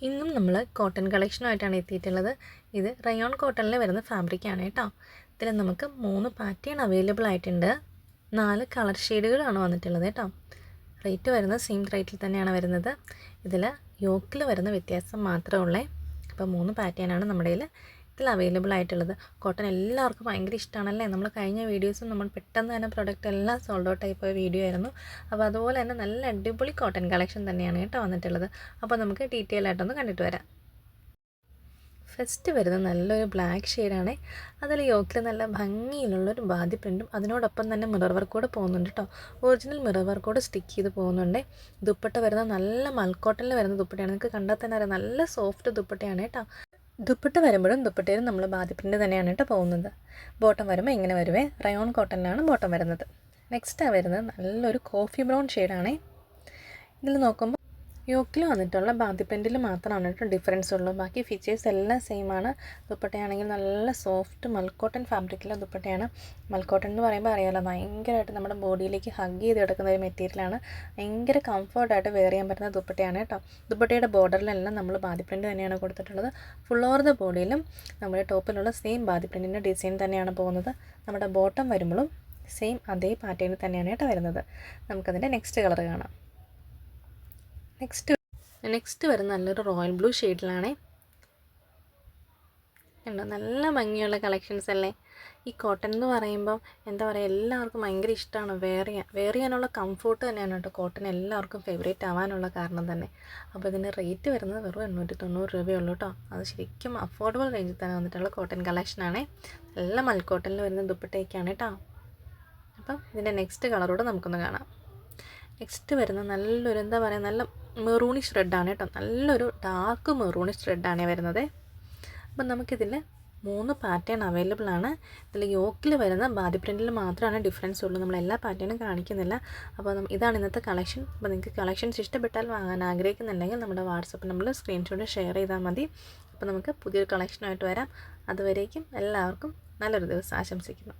ഇന്നും നമ്മൾ കോട്ടൺ കളക്ഷനുമായിട്ടാണ് എത്തിയിട്ടുള്ളത്. ഇത് റയോൺ കോട്ടണിൽ വരുന്ന ഫാബ്രിക്കാണ് കേട്ടോ. ഇതിൽ നമുക്ക് 3 പാറ്റേൺ അവൈലബിൾ ആയിട്ടുണ്ട്. 4 കളർ ഷെയ്ഡുകളാണ് വന്നിട്ടുള്ളത് കേട്ടോ. റേറ്റ് വരുന്നത് സെയിം റേറ്റിൽ തന്നെയാണ് വരുന്നത്. ഇതിൽ യോക്കിൽ വരുന്ന വ്യത്യാസം മാത്രമേ ഉള്ളേ. അപ്പോൾ 3 പാറ്റേണാണ് നമ്മുടെ ഇതിൽ അവൈലബിൾ ആയിട്ടുള്ളത്. കോട്ടൺ എല്ലാവർക്കും ഭയങ്കര ഇഷ്ടമാണല്ലേ. നമ്മൾ കഴിഞ്ഞ വീഡിയോസും നമ്മൾ പെട്ടെന്ന് തന്നെ പ്രൊഡക്റ്റ് എല്ലാം സോൾഡ് ഔട്ട് ആയിപ്പോയ വീഡിയോ ആയിരുന്നു. അപ്പോൾ അതുപോലെ തന്നെ നല്ല അടിപൊളി കോട്ടൺ കളക്ഷൻ തന്നെയാണ് കേട്ടോ വന്നിട്ടുള്ളത്. അപ്പോൾ നമുക്ക് ഡീറ്റെയിൽ ആയിട്ടൊന്ന് കണ്ടിട്ട് വരാം. ഫസ്റ്റ് വരുന്നത് നല്ലൊരു ബ്ലാക്ക് ഷെയ്ഡാണ്. അതിൽ യോക്കിൽ നല്ല ഭംഗിയിലുള്ളൊരു ബാദി പ്രിൻറ്റും അതിനോടൊപ്പം തന്നെ മിറർ വർക്ക് കൂടെ പോകുന്നുണ്ട് കേട്ടോ. ഒറിജിനൽ മിറർ വർക്ക് കൂടെ സ്റ്റിക്ക് ചെയ്ത് പോകുന്നുണ്ട്. ദുപ്പട്ട വരുന്നത് നല്ല മൽക്കോട്ടണിൽ വരുന്ന ദുപ്പട്ടയാണ്. നിങ്ങൾക്ക് കണ്ടാൽ തന്നെ അറിയാം, നല്ല സോഫ്റ്റ് ദുപ്പട്ടയാണ് കേട്ടോ. ദുപ്പട്ട വരുമ്പോഴും ദുപ്പട്ടയിലും നമ്മൾ ബാദി പ്രിൻ്റ് തന്നെയാണ് കേട്ടോ പോകുന്നത്. ബോട്ടം വരുമ്പോൾ ഇങ്ങനെ വരുവേ, റയോൺ കോട്ടണിലാണ് ബോട്ടം വരുന്നത്. നെക്സ്റ്റ് വരുന്നത് നല്ലൊരു കോഫി ബ്രൗൺ ഷെയ്ഡാണേ. ഇതിൽ നോക്കുമ്പോൾ യോക്കിൽ വന്നിട്ടുള്ള ബാദി പ്രിൻറ്റിൽ മാത്രമാണ് കേട്ടോ ഡിഫറൻസ് ഉള്ളൂ. ബാക്കി ഫീച്ചേഴ്സ് എല്ലാം സെയിം ആണ്. ദുപ്പട്ടയാണെങ്കിൽ നല്ല സോഫ്റ്റ് മൽക്കോട്ടൺ ഫാബ്രിക്കിലെ ദുപ്പട്ടയാണ്. മൽക്കോട്ടൺ എന്ന് പറയുമ്പോൾ അറിയാമല്ലോ, ഭയങ്കരമായിട്ട് നമ്മുടെ ബോഡിയിലേക്ക് ഹഗ് ചെയ്ത് കിടക്കുന്ന ഒരു മെറ്റീരിയലാണ്. ഭയങ്കര കംഫർട്ടായിട്ട് വെയർ ചെയ്യാൻ പറ്റുന്ന ദുപ്പട്ടയാണ് കേട്ടോ. ദുപ്പട്ടയുടെ ബോർഡറിലെല്ലാം നമ്മൾ ബാദി പ്രിൻറ്റ് തന്നെയാണ് കൊടുത്തിട്ടുള്ളത്. ഫുൾ ഓവർ ദ ബോഡിയിലും നമ്മുടെ ടോപ്പിലുള്ള സെയിം ബാദി പ്രിൻറ്റിൻ്റെ ഡിസൈൻ തന്നെയാണ് പോകുന്നത്. നമ്മുടെ ബോട്ടം വരുമ്പോഴും സെയിം അതേ പാറ്റേണിൽ തന്നെയാണ് കേട്ടോ വരുന്നത്. നമുക്കതിൻ്റെ നെക്സ്റ്റ് കളർ കാണാം. നെക്സ്റ്റ് വരുന്ന നല്ലൊരു റോയൽ ബ്ലൂ ഷെയ്ഡിലാണേ. ഉണ്ടോ, നല്ല ഭംഗിയുള്ള കളക്ഷൻസ് അല്ലേ. ഈ കോട്ടൺ എന്ന് പറയുമ്പോൾ എന്താ പറയുക, എല്ലാവർക്കും ഭയങ്കര ഇഷ്ടമാണ് വെയർ ചെയ്യാനുള്ള കംഫോർട്ട് തന്നെയാണ് കേട്ടോ കോട്ടൺ എല്ലാവർക്കും ഫേവറേറ്റ് ആവാനുള്ള കാരണം തന്നെ. അപ്പോൾ ഇതിൻ്റെ റേറ്റ് വരുന്നത് വെറും 890 രൂപയുള്ളൂ കേട്ടോ. അത് ശരിക്കും അഫോർഡബിൾ റേഞ്ചിൽ തന്നെ വന്നിട്ടുള്ള കോട്ടൺ കളക്ഷനാണേ. നല്ല മൽക്കോട്ടണിൽ വരുന്ന ദുപ്പട്ടയൊക്കെയാണ് കേട്ടോ. അപ്പം ഇതിൻ്റെ നെക്സ്റ്റ് കളറോടെ നമുക്കൊന്ന് കാണാം. നെക്സ്റ്റ് വരുന്ന നല്ലൊരു എന്താ പറയുക, നല്ല മെറൂണിഷ് റെഡാണ് കേട്ടോ. നല്ലൊരു ഡാർക്ക് മെറൂണിഷ് റെഡാണ് വരുന്നത്. അപ്പം നമുക്കിതിൽ 3 പാറ്റേൺ അവൈലബിൾ ആണ്. ഇതിൽ യോക്കിൽ വരുന്ന ബാദി പ്രിൻറ്റിൽ മാത്രമാണ് ഡിഫറൻസ് ഉള്ളൂ. നമ്മൾ എല്ലാ പാറ്റേണും കാണിക്കുന്നില്ല. അപ്പോൾ ഇതാണ് ഇന്നത്തെ കളക്ഷൻ. അപ്പോൾ നിങ്ങൾക്ക് കളക്ഷൻസ് ഇഷ്ടപ്പെട്ടാൽ വാങ്ങാൻ ആഗ്രഹിക്കുന്നുണ്ടെങ്കിൽ നമ്മുടെ വാട്സപ്പ് നമ്പറിൽ സ്ക്രീൻഷോട്ട് ഷെയർ ചെയ്താൽ മതി. അപ്പോൾ നമുക്ക് പുതിയൊരു കളക്ഷനായിട്ട് വരാം. അതുവരേക്കും എല്ലാവർക്കും നല്ലൊരു ദിവസം ആശംസിക്കുന്നു.